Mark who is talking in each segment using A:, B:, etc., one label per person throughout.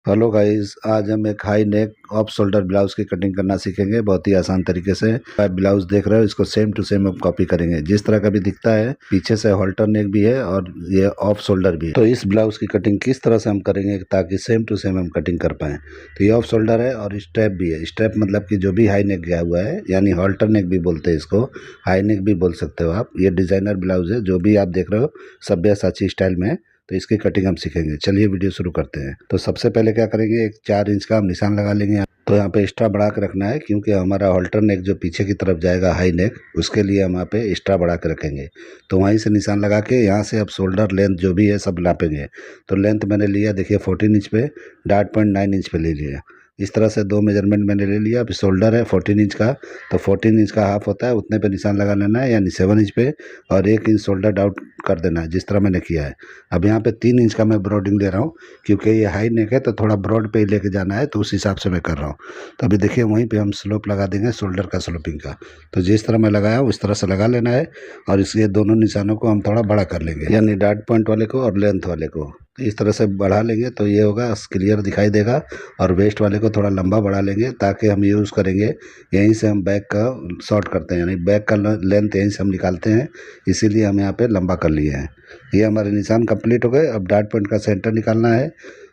A: Hello guys, आज हम एक high neck off shoulder blouse की कटिंग करना सीखेंगे बहुत ही आसान तरीके से। आप ब्लाउज देख रहे हो, इसको सेम टू सेम हम कॉपी करेंगे जिस तरह का भी दिखता है। पीछे से हॉल्टर नेक भी है और ये ऑफ शोल्डर भी है। तो इस ब्लाउज की कटिंग किस तरह से हम करेंगे ताकि सेम टू सेम हम कटिंग कर पाए। तो ये ऑफ शोल्डर है और स्ट्रैप भी है। स्ट्रैप मतलब कि जो भी हाई नेक गया हुआ है, यानी हॉल्टर नेक भी बोलते हैं इसको, हाई नेक भी बोल सकते हो आप। ये डिजाइनर ब्लाउज है, जो भी आप देख रहे हो सब्यासाची स्टाइल में। तो इसकी कटिंग हम सीखेंगे। चलिए वीडियो शुरू करते हैं। तो सबसे पहले क्या करेंगे, एक 4 इंच का हम निशान लगा लेंगे। तो यहाँ पे एक्स्ट्रा बढ़ा के रखना है, क्योंकि हमारा हॉल्टर नेक जो पीछे की तरफ जाएगा हाई नेक, उसके लिए हम यहाँ पे एक्स्ट्रा बढ़ा के रखेंगे। तो वहीं से निशान लगा के यहाँ से अब शोल्डर लेंथ जो भी है सब नापेंगे। तो लेंथ मैंने लिया, देखिए 14 इंच पे, 8.9 इंच पे ले लिया। इस तरह से दो मेजरमेंट मैंने ले लिया। अब शोल्डर है 14 इंच का, तो 14 इंच का हाफ होता है, उतने पे निशान लगा लेना है, यानी 7 इंच पे, और 1 इंच शोल्डर डाउन कर देना है जिस तरह मैंने किया है। अब यहाँ पे 3 इंच का मैं ब्रॉडिंग ले रहा हूँ, क्योंकि ये हाई नेक है तो थोड़ा ब्रॉड पे ही लेके जाना है, तो उस हिसाब से मैं कर रहा हूँ। तो अभी देखिए वहीं पे हम स्लोप लगा देंगे शोल्डर का, स्लोपिंग का। तो जिस तरह मैं लगाया उस तरह से लगा लेना है। और इसके दोनों निशानों को हम थोड़ा बड़ा कर लेंगे, यानी डॉट पॉइंट वाले को और लेंथ वाले को। तो इस तरह से बढ़ा लेंगे तो ये होगा, क्लियर दिखाई देगा। और वेस्ट वाले को थोड़ा लंबा बढ़ा लेंगे, ताकि हम यूज़ करेंगे यहीं से हम बैक का शॉर्ट करते हैं, यानी बैक का लेंथ यहीं से हम निकालते हैं, इसीलिए हम यहाँ पे लंबा कर लिए हैं। ये हमारे निशान कंप्लीट हो गए। अब डॉट पॉइंट का सेंटर निकालना है।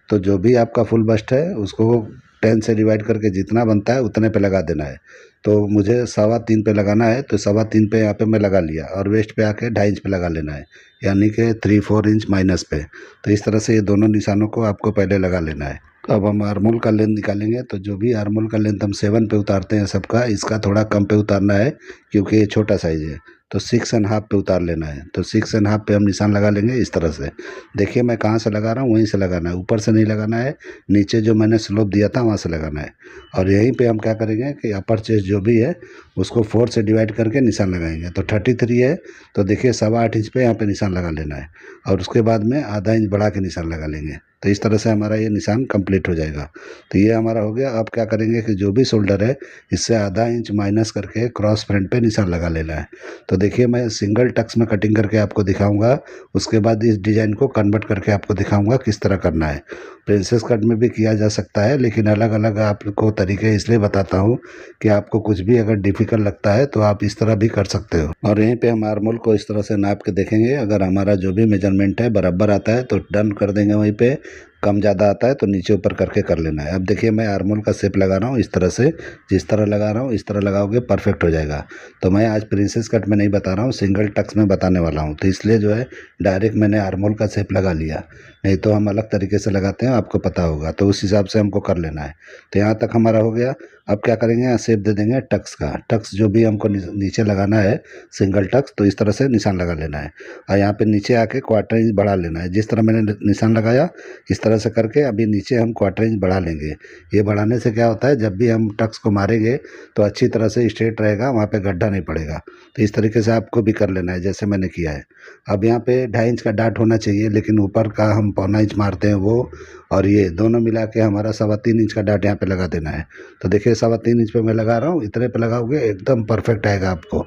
A: तो जो भी आपका फुल बस्ट है उसको 10 से डिवाइड करके जितना बनता है उतने पे लगा देना है। तो मुझे 3.25 पे लगाना है, तो 3.25 पे यहाँ पे मैं लगा लिया, और वेस्ट पे आके 2.5 इंच पे लगा लेना है, यानी कि 3-4 इंच माइनस पे। तो इस तरह से ये दोनों निशानों को आपको पहले लगा लेना है। तो अब हम आर्मोल का लेंथ निकालेंगे। तो जो भी आर्मोल का लेंथ हम 7 पे उतारते हैं सबका, इसका थोड़ा कम पे उतारना है, क्योंकि ये छोटा साइज है। तो 6.5 पे उतार लेना है। तो 6.5 पे हम निशान लगा लेंगे इस तरह से। देखिए मैं कहाँ से लगा रहा हूँ, वहीं से लगाना है, ऊपर से नहीं लगाना है। नीचे जो मैंने स्लोप दिया था वहाँ से लगाना है। और यहीं पे हम क्या करेंगे कि अपर चेस्ट जो भी है उसको 4 से डिवाइड करके निशान लगाएंगे। तो 33 है, तो देखिए 8.25 इंच पे यहाँ पे निशान लगा लेना है, और उसके बाद में आधा इंच बढ़ा के निशान लगा लेंगे। तो इस तरह से हमारा ये निशान कंप्लीट हो जाएगा। तो ये हमारा हो गया। अब क्या करेंगे कि जो भी शोल्डर है इससे आधा इंच माइनस करके क्रॉस फ्रंट पे निशान लगा लेना है। तो देखिए मैं सिंगल टक्स में कटिंग करके आपको दिखाऊंगा, उसके बाद इस डिज़ाइन को कन्वर्ट करके आपको दिखाऊंगा किस तरह करना है। प्रिंसेस कट में भी किया जा सकता है, लेकिन अलग अलग आपको तरीके इसलिए बताता हूँ कि आपको कुछ भी अगर डिफ़िकल्ट लगता है तो आप इस तरह भी कर सकते हो। और यहीं पे हम आर्मोल को इस तरह से नाप के देखेंगे, अगर हमारा जो भी मेजरमेंट है बराबर आता है तो डन कर देंगे वहीं पे, कम ज़्यादा आता है तो नीचे ऊपर करके कर लेना है। अब देखिए मैं आर्मोल का शेप लगा रहा हूँ इस तरह से, जिस तरह लगा रहा हूँ इस तरह लगाओगे परफेक्ट हो जाएगा। तो मैं आज प्रिंसेस कट में नहीं बता रहा हूँ, सिंगल टक्स में बताने वाला हूँ, तो इसलिए जो है डायरेक्ट मैंने आर्मोल का शेप लगा लिया। नहीं तो हम अलग तरीके से लगाते हैं, आपको पता होगा, तो उस हिसाब से हमको कर लेना है। तो यहाँ तक हमारा हो गया। अब क्या करेंगे, यहाँ शेप दे देंगे टक्स का। टक्स जो भी हमको नीचे लगाना है सिंगल टक्स, तो इस तरह से निशान लगा लेना है। और यहाँ पे नीचे आके 1/4 इंच बढ़ा लेना है, जिस तरह मैंने निशान लगाया इस तरह से करके अभी नीचे हम 1/4 इंच बढ़ा लेंगे। ये बढ़ाने से क्या होता है, जब भी हम टक्स को मारेंगे तो अच्छी तरह से स्ट्रेट रहेगा, वहाँ पे गड्ढा नहीं पड़ेगा। तो इस तरीके से आपको भी कर लेना है जैसे मैंने किया है। अब यहाँ पे 2.5 इंच का डाट होना चाहिए, लेकिन ऊपर का हम 1.25 इंच मारते हैं वो, और ये दोनों मिला के हमारा 3.25 इंच का डाट यहाँ पे लगा देना है। तो देखिए 3.25 इंच पे मैं लगा रहा हूँ, इतने पे लगाओगे एकदम परफेक्ट आएगा आपको।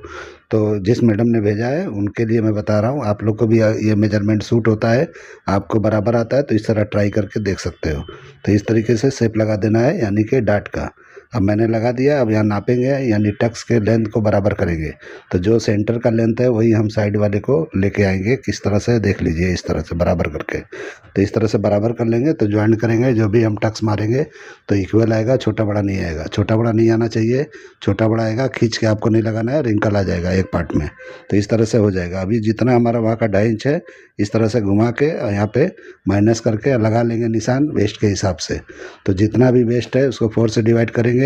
A: तो जिस मैडम ने भेजा है उनके लिए मैं बता रहा हूँ, आप लोग को भी ये मेजरमेंट सूट होता है, आपको बराबर आता है तो इस तरह ट्राई करके देख सकते हो। तो इस तरीके से शेप लगा देना है, यानी कि डाट का। अब मैंने लगा दिया। अब यहाँ नापेंगे, यानी टक्स के लेंथ को बराबर करेंगे। तो जो सेंटर का लेंथ है वही हम साइड वाले को लेके आएंगे, किस तरह से देख लीजिए, इस तरह से बराबर करके। तो इस तरह से बराबर कर लेंगे तो ज्वाइन करेंगे, जो भी हम टक्स मारेंगे तो इक्वल आएगा, छोटा बड़ा नहीं आएगा। छोटा बड़ा नहीं आना चाहिए, छोटा बड़ा आएगा खींच के आपको नहीं लगाना है, रिंकल आ जाएगा एक पार्ट में। तो इस तरह से हो जाएगा। अभी जितना हमारा वहाँ का 2.5 इंच है इस तरह से घुमा के यहाँ पे माइनस करके लगा लेंगे निशान वेस्ट के हिसाब से। तो जितना भी वेस्ट है उसको 4 से डिवाइड करेंगे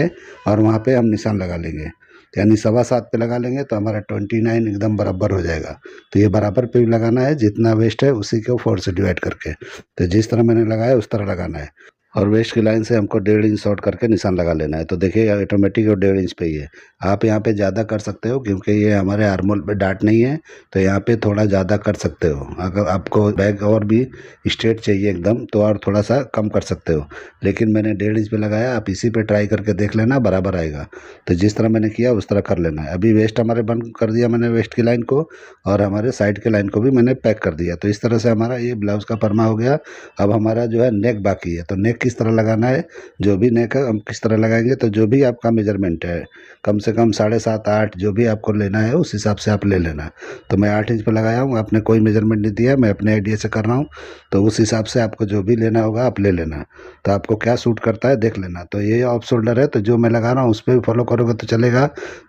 A: और वहाँ पे हम निशान लगा लेंगे, यानी 7.25 पे लगा लेंगे तो हमारा 29 एकदम बराबर हो जाएगा। तो ये बराबर पे भी लगाना है, जितना वेस्ट है उसी को 4 से डिवाइड करके। तो जिस तरह मैंने लगाया उस तरह लगाना है। और वेस्ट की लाइन से हमको 1.5 इंच शॉर्ट करके निशान लगा लेना है। तो देखिए ऑटोमेटिक और 1.5 इंच पे ही है। आप यहाँ पे ज़्यादा कर सकते हो, क्योंकि ये हमारे आर्मोल पे डाट नहीं है, तो यहाँ पे थोड़ा ज़्यादा कर सकते हो। अगर आपको बैग और भी स्ट्रेट चाहिए एकदम, तो और थोड़ा सा कम कर सकते हो, लेकिन मैंने 1.5 इंच पे लगाया। आप इसी पे ट्राई करके देख लेना, बराबर आएगा। तो जिस तरह मैंने किया उस तरह कर लेना है। अभी वेस्ट हमारे बंद कर दिया मैंने, वेस्ट की लाइन को, और हमारे साइड के लाइन को भी मैंने पैक कर दिया। तो इस तरह से हमारा ये ब्लाउज़ का परमा हो गया। अब हमारा जो है नेक बाकी है, तो नेक नेक किस तरह लगाना है, जो भी नेक है हम किस तरह लगाएंगे, तो जो भी आपका मेजरमेंट है कम से कम 7.5 8 जो भी आपको लेना है उस हिसाब से आप ले लेना। तो मैं 8 इंच पे लगाया हूँ, आपने कोई मेजरमेंट नहीं दिया, मैं अपने आइडिया से कर रहा हूँ। तो उस हिसाब से आपको जो भी लेना होगा आप ले लेना। तो आपको क्या सूट करता है देख लेना। तो ये ऑफ शोल्डर है, तो जो मैं लगा रहा हूँ उस पर भी फॉलो करोगे तो चलेगा,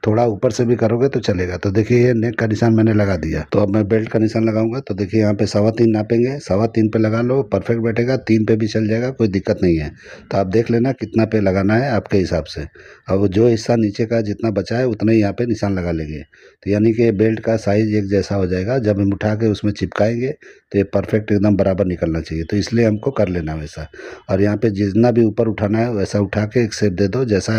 A: थोड़ा ऊपर से भी करोगे तो चलेगा। तो देखिए ये नेक का निशान मैंने लगा दिया। तो अब मैं बेल्ट का निशान लगाऊंगा। तो देखिए यहाँ पे 3.25 नापेंगे, 3.25 पे लगा लो, परफेक्ट बैठेगा। 3 पे भी चल जाएगा, कोई दिक्कत नहीं है। तो आप देख लेना कितना पे लगाना है आपके हिसाब से। अब जो हिस्सा नीचे का जितना बचा है उतना ही यहाँ पे निशान लगा लेंगे। तो यानी कि बेल्ट का साइज एक जैसा हो जाएगा। जब हम उठा के उसमें चिपकाएंगे तो ये परफेक्ट एकदम बराबर निकलना चाहिए। तो इसलिए हमको कर लेना वैसा। और यहाँ पे जितना भी ऊपर उठाना है वैसा उठा के एक शेप दे दो, जैसा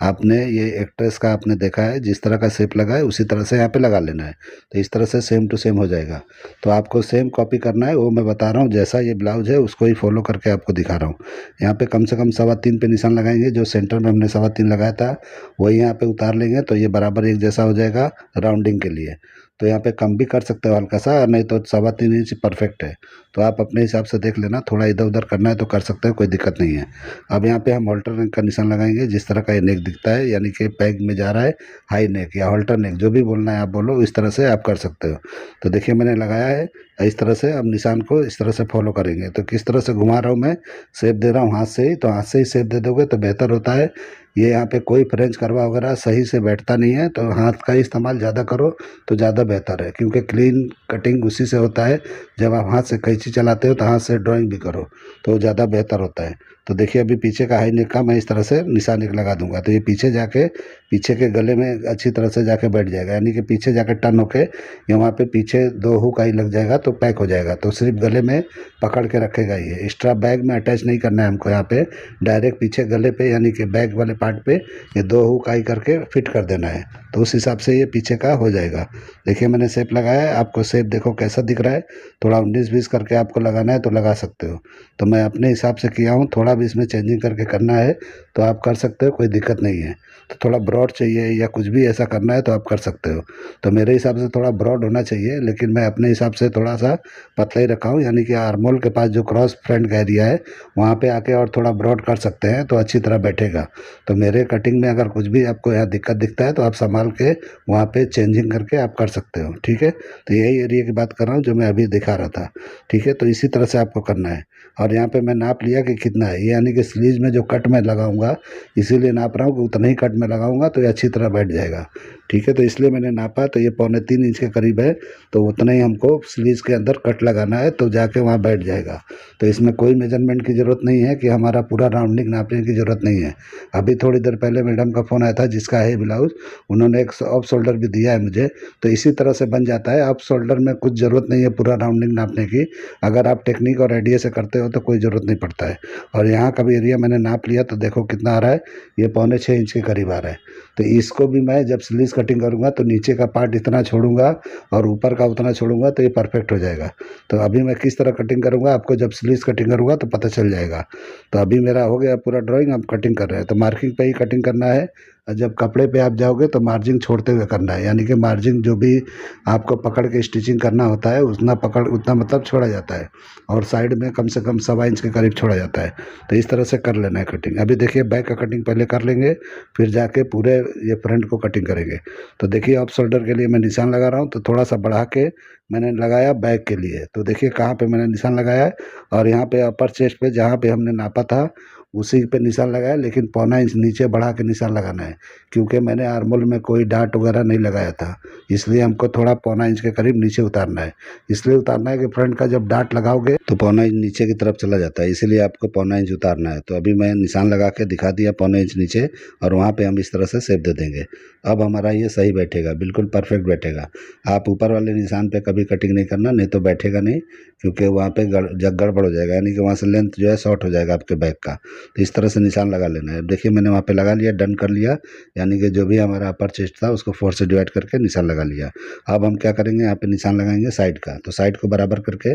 A: आपने ये एक्ट्रेस का आपने देखा है जिस तरह का शेप लगा है उसी तरह से यहाँ पे लगा लेना है। तो इस तरह से सेम टू सेम हो जाएगा। तो आपको सेम कॉपी करना है, वो मैं बता रहा हूँ। जैसा ये ब्लाउज है उसको ही फॉलो करके आपको दिखा रहा हूँ। यहाँ पे कम से कम 3.25 पे निशान लगाएंगे। जो सेंटर में हमने 3.25 लगाया था वही यहाँ पे उतार लेंगे, तो ये बराबर एक जैसा हो जाएगा राउंडिंग के लिए। तो यहाँ पे कम भी कर सकते हो हल्का सा, नहीं तो 3.25 इंच परफेक्ट है। तो आप अपने हिसाब से देख लेना, थोड़ा इधर उधर करना है तो कर सकते हो, कोई दिक्कत नहीं है। अब यहाँ पे हम हॉल्टर नेक का निशान लगाएंगे। जिस तरह का ये नेक दिखता है यानी कि पैग में जा रहा है, हाई नेक या हॉल्टर नेक जो भी बोलना है आप बोलो, इस तरह से आप कर सकते हो। तो देखिए मैंने लगाया है इस तरह से। अब निशान को इस तरह से फॉलो करेंगे। तो किस तरह से घुमा रहा हूँ मैं, शेप दे रहा हूँ हाथ से ही। तो हाथ से ही शेप दे दोगे तो बेहतर होता है। ये यहाँ पे कोई फ्रेंच करवा वगैरह सही से बैठता नहीं है, तो हाथ का इस्तेमाल ज़्यादा करो तो ज़्यादा बेहतर है, क्योंकि क्लीन कटिंग उसी से होता है। जब आप हाथ से कैंची चलाते हो तो हाथ से ड्राइंग भी करो तो ज़्यादा बेहतर होता है। तो देखिए अभी पीछे का हाई नेक का मैं इस तरह से निशान एक लगा दूंगा। तो ये पीछे जाके पीछे के गले में अच्छी तरह से जाके बैठ जाएगा, यानी कि पीछे जाके टर्न होके ये वहाँ पे पीछे 2 हुक आई लग जाएगा तो पैक हो जाएगा। तो सिर्फ गले में पकड़ के रखेगा। ये एक्स्ट्रा बैग में अटैच नहीं करना है हमको, यहाँ पे डायरेक्ट पीछे गले पे यानी कि बैग वाले पार्ट पे ये 2 हुक आई करके फिट कर देना है। तो उस हिसाब से ये पीछे का हो जाएगा। देखिए मैंने शेप लगाया है, आपको शेप देखो कैसा दिख रहा है। थोड़ा 19-20 करके आपको लगाना है तो लगा सकते हो। तो मैं अपने हिसाब से किया हूँ, थोड़ा भी इसमें चेंजिंग करके करना है तो आप कर सकते हो, कोई दिक्कत नहीं है। तो थोड़ा ब्रॉड चाहिए या कुछ भी ऐसा करना है तो आप कर सकते हो। तो मेरे हिसाब से थोड़ा ब्रॉड होना चाहिए, लेकिन मैं अपने हिसाब से थोड़ा सा पतला ही रखा हूँ, यानी कि आर्मोल के पास जो क्रॉस फ्रंट का एरिया है वहाँ पे आके और थोड़ा ब्रॉड कर सकते हैं तो अच्छी तरह बैठेगा। तो मेरे कटिंग में अगर कुछ भी आपको यहाँ दिक्कत दिखता है तो आप संभाल के वहाँ पे चेंजिंग करके आप कर सकते हो, ठीक है। तो यही एरिया की बात कर रहा हूँ जो मैं अभी दिखा रहा था, ठीक है। तो इसी तरह से आपको करना है। और यहाँ पे मैं नाप लिया कि कितना है, यानी कि स्लीव में जो कट मैं लगाऊंगा इसीलिए नाप रहा हूँ कि उतना ही कट में लगाऊंगा तो ये अच्छी तरह बैठ जाएगा, ठीक है। तो इसलिए मैंने नापा, तो ये 2.25 इंच के करीब है। तो उतना ही हमको स्लीव के अंदर कट लगाना है तो जाके वहाँ बैठ जाएगा। तो इसमें कोई मेजरमेंट की ज़रूरत नहीं है कि हमारा पूरा राउंडिंग नापने की ज़रूरत नहीं है। अभी थोड़ी देर पहले मैडम का फ़ोन आया था जिसका है ब्लाउज, उन्होंने एक ऑफ शोल्डर भी दिया है मुझे। तो इसी तरह से बन जाता है। ऑफ शोल्डर में कुछ ज़रूरत नहीं है पूरा राउंडिंग नापने की। अगर आप टेक्निक और आइडिया से करते हो तो कोई ज़रूरत नहीं पड़ता है। और यहाँ का भी एरिया मैंने नाप लिया तो देखो कितना आ रहा है, ये 6.25 इंच के करीब आ रहा है। तो इसको भी मैं जब स्लीव कटिंग करूँगा तो नीचे का पार्ट इतना छोड़ूंगा और ऊपर का उतना छोड़ूंगा तो ये परफेक्ट हो जाएगा। तो अभी मैं किस तरह कटिंग करूँगा आपको जब स्लीव कटिंग करूँगा तो पता चल जाएगा। तो अभी मेरा हो गया पूरा ड्राइंग, अब कटिंग कर रहे हैं। तो मार्किंग पे ही कटिंग करना है, और जब कपड़े पे आप जाओगे तो मार्जिन छोड़ते हुए करना है, यानी कि मार्जिन जो भी आपको पकड़ के स्टिचिंग करना होता है उतना मतलब छोड़ा जाता है, और साइड में कम से कम 1.25 इंच के करीब छोड़ा जाता है। तो इस तरह से कर लेना है कटिंग। अभी देखिए बैक का कटिंग पहले कर लेंगे, फिर जाके पूरे ये फ्रंट को कटिंग करेंगे। तो देखिए ऑफ शोल्डर के लिए मैं निशान लगा रहा हूँ, तो थोड़ा सा बढ़ा के मैंने लगाया बैक के लिए। तो देखिए कहाँ पे मैंने निशान लगाया है, और यहाँ पे अपर चेस्ट पे जहाँ पे हमने नापा था उसी पे निशान लगाया, लेकिन 0.25 इंच नीचे बढ़ा के निशान लगाना है, क्योंकि मैंने आर्मोल में कोई डाट वगैरह नहीं लगाया था, इसलिए हमको थोड़ा 0.25 इंच के करीब नीचे उतारना है। इसलिए उतारना है कि फ्रंट का जब डाट लगाओगे तो 0.25 इंच नीचे की तरफ चला जाता है, इसीलिए आपको 0.25 इंच उतारना है। तो अभी मैं निशान लगा के दिखा दिया 0.25 इंच नीचे, और वहाँ पे हम इस तरह से शेप दे देंगे। अब हमारा ये सही बैठेगा, बिल्कुल परफेक्ट बैठेगा। आप ऊपर वाले निशान पे कभी कटिंग नहीं करना, नहीं तो बैठेगा नहीं, क्योंकि वहाँ पे गड़बड़ हो जाएगा, यानी कि वहाँ से लेंथ जो है शॉर्ट हो जाएगा आपके बैक का। तो इस तरह से निशान लगा लेना है। देखिए मैंने वहाँ पे लगा लिया, डन कर लिया, यानी कि जो भी हमारा अपर चेस्ट था उसको 4 से डिवाइड करके निशान लगा लिया। अब हम क्या करेंगे, यहाँ पे निशान लगाएंगे साइड का। तो साइड को बराबर करके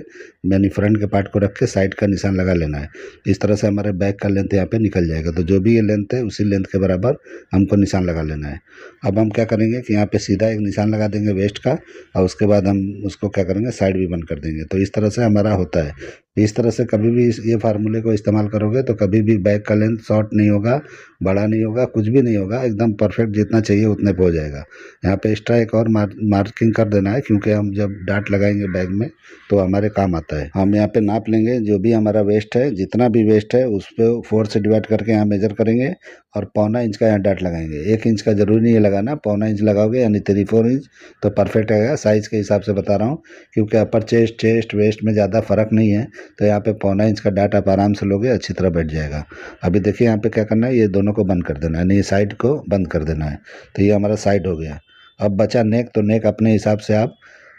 A: यानी फ्रंट के पार्ट को रख के साइड का निशान लगा लेना है। इस तरह से हमारे बैक का लेंथ यहाँ पे निकल जाएगा। तो जो भी ये लेंथ है उसी लेंथ के बराबर हमको निशान लगा लेना है। अब हम क्या करेंगे कि यहाँ पे सीधा एक निशान लगा देंगे वेस्ट का, और उसके बाद हम उसको क्या करेंगे साइड भी बंद कर देंगे। तो इस तरह से हमारा होता है। इस तरह से कभी भी ये फार्मूले को इस्तेमाल करोगे तो कभी भी बैग का लेंथ शॉर्ट नहीं होगा, बड़ा नहीं होगा, कुछ भी नहीं होगा, एकदम परफेक्ट जितना चाहिए उतने पे हो जाएगा। यहाँ पे एक्स्ट्रा एक और मार्किंग कर देना है, क्योंकि हम जब डाट लगाएंगे बैग में तो हमारे काम आता है। हम यहाँ पे नाप लेंगे जो भी हमारा वेस्ट है, जितना भी वेस्ट है उस पर 4 से डिवाइड करके यहाँ मेजर करेंगे और 1.25 इंच का यहाँ डाट लगाएंगे। 1 इंच का जरूरी नहीं है लगाना, 1.25 इंच लगाओगे यानी 3/4 इंच तो परफेक्ट आएगा। साइज़ के हिसाब से बता रहा हूँ, क्योंकि अपर चेस्ट वेस्ट में ज़्यादा फर्क नहीं है, तो यहाँ पे 1.25 इंच का डाट आप आराम से लोगे, अच्छी तरह बैठ जाएगा। अभी देखिए यहाँ पे क्या करना है, ये दोनों को बंद कर देना है, यानी ये साइड को बंद कर देना है। तो ये हमारा साइड हो गया। अब बचा नेक, तो नेक अपने हिसाब से आप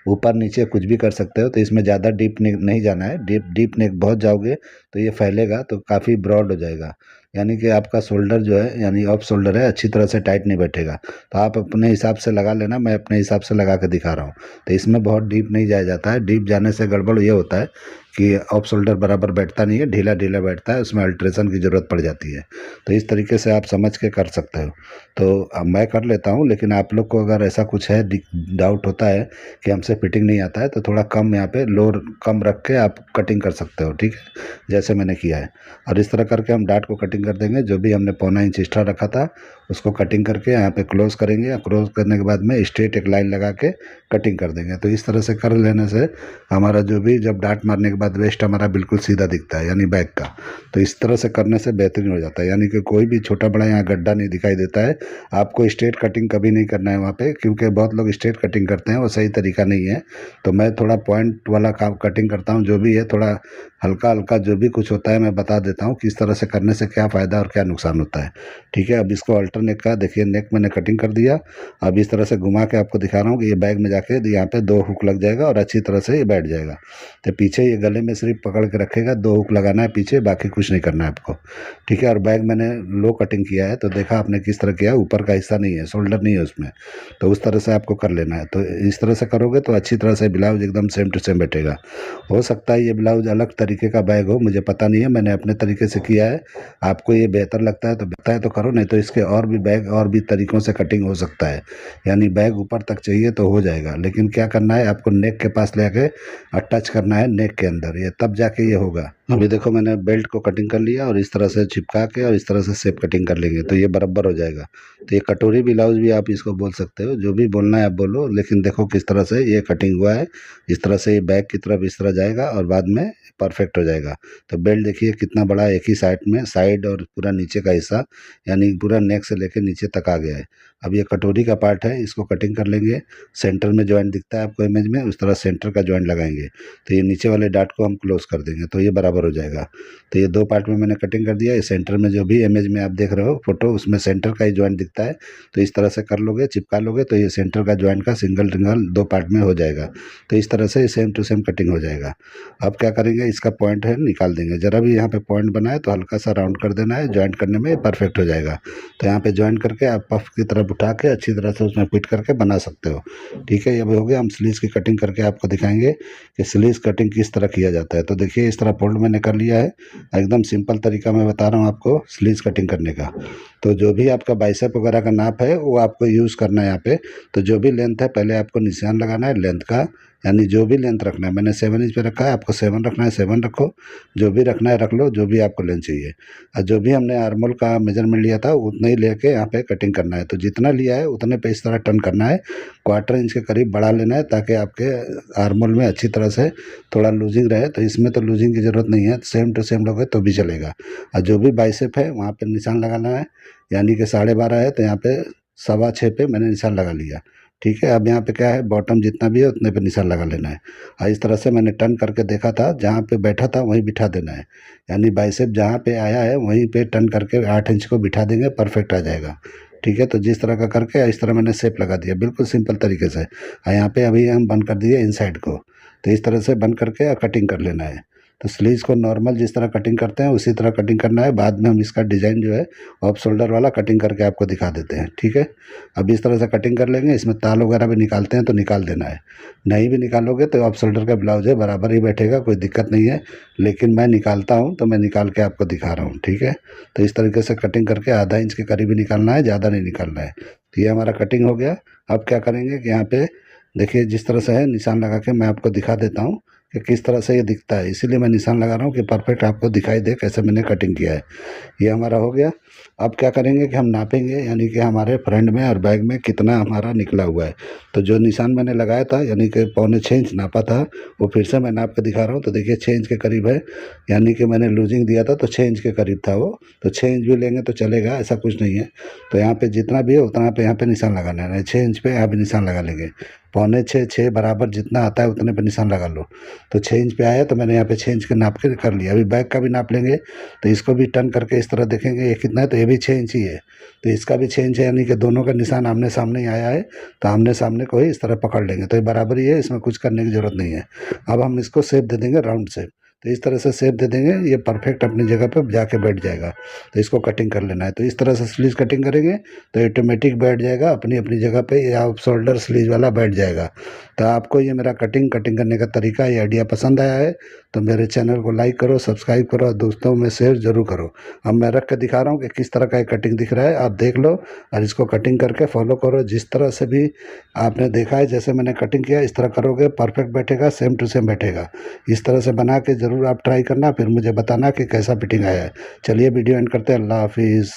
A: ऊपर नीचे कुछ भी कर सकते हो, तो इसमें ज़्यादा डीप नहीं जाना है। डीप नेक बहुत जाओगे तो ये फैलेगा, तो काफ़ी ब्रॉड हो जाएगा, यानी कि आपका शोल्डर जो है, यानी ऑफ शोल्डर है, अच्छी तरह से टाइट नहीं बैठेगा। तो आप अपने हिसाब से लगा लेना, मैं अपने हिसाब से लगा के दिखा रहा हूँ। तो इसमें बहुत डीप नहीं जाया जाता है, डीप जाने से गड़बड़ ये होता है कि ऑफ शोल्डर बराबर बैठता नहीं है, ढीला ढीला बैठता है, उसमें अल्ट्रेशन की ज़रूरत पड़ जाती है। तो इस तरीके से आप समझ के कर सकते हो। तो अब मैं कर लेता हूँ, लेकिन आप लोग को अगर ऐसा कुछ है, डाउट होता है कि हमसे फिटिंग नहीं आता है, तो थोड़ा कम यहाँ पे लोअर कम रख के आप कटिंग कर सकते हो, ठीक है, जैसे मैंने किया है। और इस तरह करके हम डाट को कटिंग कर देंगे। जो भी हमने 1.25 इंच एक्स्ट्रा रखा था उसको कटिंग करके यहाँ पे क्लोज करेंगे। क्लोज करने के बाद में स्ट्रेट एक लाइन लगा के कटिंग कर देंगे। तो इस तरह से कर लेने से हमारा जो भी, जब डाट मारने के बाद वेस्ट हमारा बिल्कुल सीधा दिखता है, यानी बैक का। तो इस तरह से करने से बेहतरीन हो जाता है, यानी कि कोई भी छोटा बड़ा यहाँ गड्ढा नहीं दिखाई देता है। आपको स्ट्रेट कटिंग कभी नहीं करना है वहाँ पे, क्योंकि बहुत लोग स्ट्रेट कटिंग करते हैं, वो सही तरीका नहीं है। तो मैं थोड़ा पॉइंट वाला काम कटिंग करता हूँ, जो भी है थोड़ा हल्का हल्का जो भी कुछ होता है मैं बता देता हूँ, किस तरह से करने से क्या फ़ायदा और क्या नुकसान होता है, ठीक है। अब इसको अल्टर नेक का देखिए, नेक मैंने कटिंग कर दिया। अब इस तरह से घुमा के आपको दिखा रहा हूँ कि ये बैग में जाके यहाँ पे 2 हुक लग जाएगा और अच्छी तरह से ये बैठ जाएगा। तो पीछे ये गले में सिर्फ पकड़ के रखेगा, 2 हुक लगाना है पीछे, बाकी कुछ नहीं करना है आपको, ठीक है। और बैग मैंने लो कटिंग किया है, तो देखा आपने किस तरह किया, ऊपर का हिस्सा नहीं है, शोल्डर नहीं है उसमें, तो उस तरह से आपको कर लेना है। तो इस तरह से करोगे तो अच्छी तरह से ब्लाउज एकदम सेम टू सेम बैठेगा। हो सकता है ये ब्लाउज अलग तरीके का बैग हो, मुझे पता नहीं है, मैंने अपने तरीके से किया है। आपको ये बेहतर लगता है तो करो, नहीं तो इसके और भी बैग और भी तरीकों से कटिंग हो सकता है। यानी बैग ऊपर तक चाहिए तो हो जाएगा, लेकिन क्या करना है, आपको नेक के पास लेके टच करना है नेक के अंदर, ये तब जाके ये होगा। अभी देखो मैंने बेल्ट को कटिंग कर लिया और इस तरह से चिपका के और इस तरह से शेप कटिंग कर लेंगे तो ये बराबर हो जाएगा। तो ये कटोरी ब्लाउज भी आप इसको बोल सकते हो, जो भी बोलना है आप बोलो, लेकिन देखो किस तरह से ये कटिंग हुआ है। इस तरह से ये बैक की तरफ इस तरह जाएगा और बाद में परफेक्ट हो जाएगा। तो बेल्ट देखिए कितना बड़ा, एक ही साइड में, साइड और पूरा नीचे का हिस्सा, यानी पूरा नेक से लेकर नीचे तक आ गया है। अब ये कटोरी का पार्ट है, इसको कटिंग कर लेंगे। सेंटर में जॉइंट दिखता है आपको इमेज में, उस तरह सेंटर का जॉइंट लगाएंगे। तो ये नीचे वाले डाट को हम क्लोज कर देंगे, तो ये बराबर हो जाएगा। तो ये 2 पार्ट में मैंने कटिंग कर दिया। ये सेंटर में जो भी इमेज में आप देख रहे हो फोटो, उसमें सेंटर का ही जॉइंट दिखता है। तो इस तरह से कर लोगे, चिपका लोगे, तो ये सेंटर का जॉइंट का सिंगल 2 पार्ट में हो जाएगा। तो इस तरह से सेम टू सेम कटिंग हो जाएगा। अब क्या करेंगे, इसका पॉइंट है निकाल देंगे। जरा भी यहाँ पे पॉइंट बना है तो हल्का सा राउंड कर देना है, जॉइंट करने में परफेक्ट हो जाएगा। तो यहाँ पे जॉइंट करके आप पफ की तरफ उठा के अच्छी तरह से उसमें फिट करके बना सकते हो, ठीक है। ये हो गया। हम स्लीव्स की कटिंग करके आपको दिखाएंगे कि स्लीव्स कटिंग किस तरह किया जाता है। तो देखिए इस तरह फोल्ड मैंने कर लिया है, एकदम सिंपल तरीका मैं बता रहा हूँ आपको स्लीव्स कटिंग करने का। तो जो भी आपका बाइसेप वगैरह का नाप है वो आपको यूज़ करना है यहाँ पे। तो जो भी लेंथ है पहले आपको निशान लगाना है लेंथ का, यानी जो भी लेंथ रखना है, मैंने 7 इंच पे रखा है, आपको 7 रखना है 7 रखो, जो भी रखना है रख लो, जो भी आपको लेंथ चाहिए। और जो भी हमने आर्मोल का मेजरमेंट लिया था उतना ही लेके यहाँ पे कटिंग करना है। तो जितना लिया है उतने पे इस तरह टर्न करना है, 1/4 इंच के करीब बढ़ा लेना है, ताकि आपके आर्मोल में अच्छी तरह से थोड़ा लूजिंग रहे। तो इसमें तो लूजिंग की ज़रूरत नहीं है, सेम टू सेम लोगे तो भी चलेगा। और जो भी बाइसेप है वहाँ पे निशान लगाना है, यानी कि 12.5 है तो यहाँ पे 6.25 पे मैंने निशान लगा लिया, ठीक है। अब यहाँ पे क्या है, बॉटम जितना भी है उतने पे निशान लगा लेना है। और इस तरह से मैंने टर्न करके देखा था, जहाँ पे बैठा था वहीं बिठा देना है, यानी बाइसेप जहाँ पे आया है वहीं पे टर्न करके 8 इंच को बिठा देंगे, परफेक्ट आ जाएगा, ठीक है। तो जिस तरह का करके इस तरह मैंने शेप लगा दिया, बिल्कुल सिंपल तरीके से। और यहाँ पे अभी हम बंद कर दिए इनसाइड को, तो इस तरह से बंद करके कटिंग कर लेना है। तो स्लीव्स को नॉर्मल जिस तरह कटिंग करते हैं उसी तरह कटिंग करना है। बाद में हम इसका डिज़ाइन जो है ऑफ शोल्डर वाला कटिंग करके आपको दिखा देते हैं, ठीक है। अब इस तरह से कटिंग कर लेंगे। इसमें ताल वगैरह भी निकालते हैं तो निकाल देना है, नहीं भी निकालोगे तो ऑफ शोल्डर का ब्लाउज है बराबर ही बैठेगा, कोई दिक्कत नहीं है। लेकिन मैं निकालता हूँ तो मैं निकाल के आपको दिखा रहा हूँ, ठीक है। तो इस तरीके से कटिंग करके आधा इंच के करीब ही निकालना है, ज़्यादा नहीं निकालना है। तो ये हमारा कटिंग हो गया। अब क्या करेंगे कि यहाँ पे देखिए जिस तरह से है निशान लगा के मैं आपको दिखा देता हूँ। कि किस तरह से ये दिखता है, इसीलिए मैं निशान लगा रहा हूँ कि परफेक्ट आपको दिखाई दे कैसे मैंने कटिंग किया है। ये हमारा हो गया। अब क्या करेंगे कि हम नापेंगे, यानी कि हमारे फ्रंट में और बैक में कितना हमारा निकला हुआ है। तो जो निशान मैंने लगाया था, यानी कि 1.25 इंच नापा था, वो फिर से मैं नाप के दिखा रहा हूँ। तो देखिए 6 इंच के करीब है, यानी कि मैंने लूजिंग दिया था तो 6 इंच के करीब था वो। तो 6 इंच भी लेंगे तो चलेगा, ऐसा कुछ नहीं है। तो यहाँ पे जितना भी है उतना पे यहाँ पे निशान लगाना है, 6 इंच पे यहाँ पे निशान लगा लेंगे। 6.25 बराबर जितना आता है उतने पे निशान लगा लो। तो 6 इंच पे आया तो मैंने यहाँ पे 6 इंच के नाप के कर लिया। अभी बैक का भी नाप लेंगे, तो इसको भी टर्न करके इस तरह देखेंगे ये कितना है, तो ये भी 6 इंच ही है। तो इसका भी 6 इंच है, यानी कि दोनों का निशान आमने सामने ही आया है। तो आमने सामने को ही इस तरह पकड़ लेंगे, तो ये बराबर ही है, इसमें कुछ करने की ज़रूरत नहीं है। अब हम इसको शेप दे देंगे राउंड शेप। तो इस तरह से शेप दे देंगे, ये परफेक्ट अपनी जगह पे जाके बैठ जाएगा। तो इसको कटिंग कर लेना है। तो इस तरह से स्लीव कटिंग करेंगे तो ऑटोमेटिक बैठ जाएगा अपनी अपनी जगह पे, या शोल्डर स्लीव वाला बैठ जाएगा। तो आपको ये मेरा कटिंग करने का तरीका, ये आइडिया पसंद आया है तो मेरे चैनल को लाइक करो, सब्सक्राइब करो और दोस्तों में शेयर जरूर करो। अब मैं रख के दिखा रहा हूँ कि किस तरह का कटिंग दिख रहा है, आप देख लो और इसको कटिंग करके फॉलो करो। जिस तरह से भी आपने देखा है, जैसे मैंने कटिंग किया इस तरह करोगे, परफेक्ट बैठेगा, सेम टू सेम बैठेगा। इस तरह से बना के ज़रूर आप ट्राई करना, फिर मुझे बताना कि कैसा फिटिंग आया है। चलिए वीडियो एंड करते हैं। अल्लाह हाफिज़।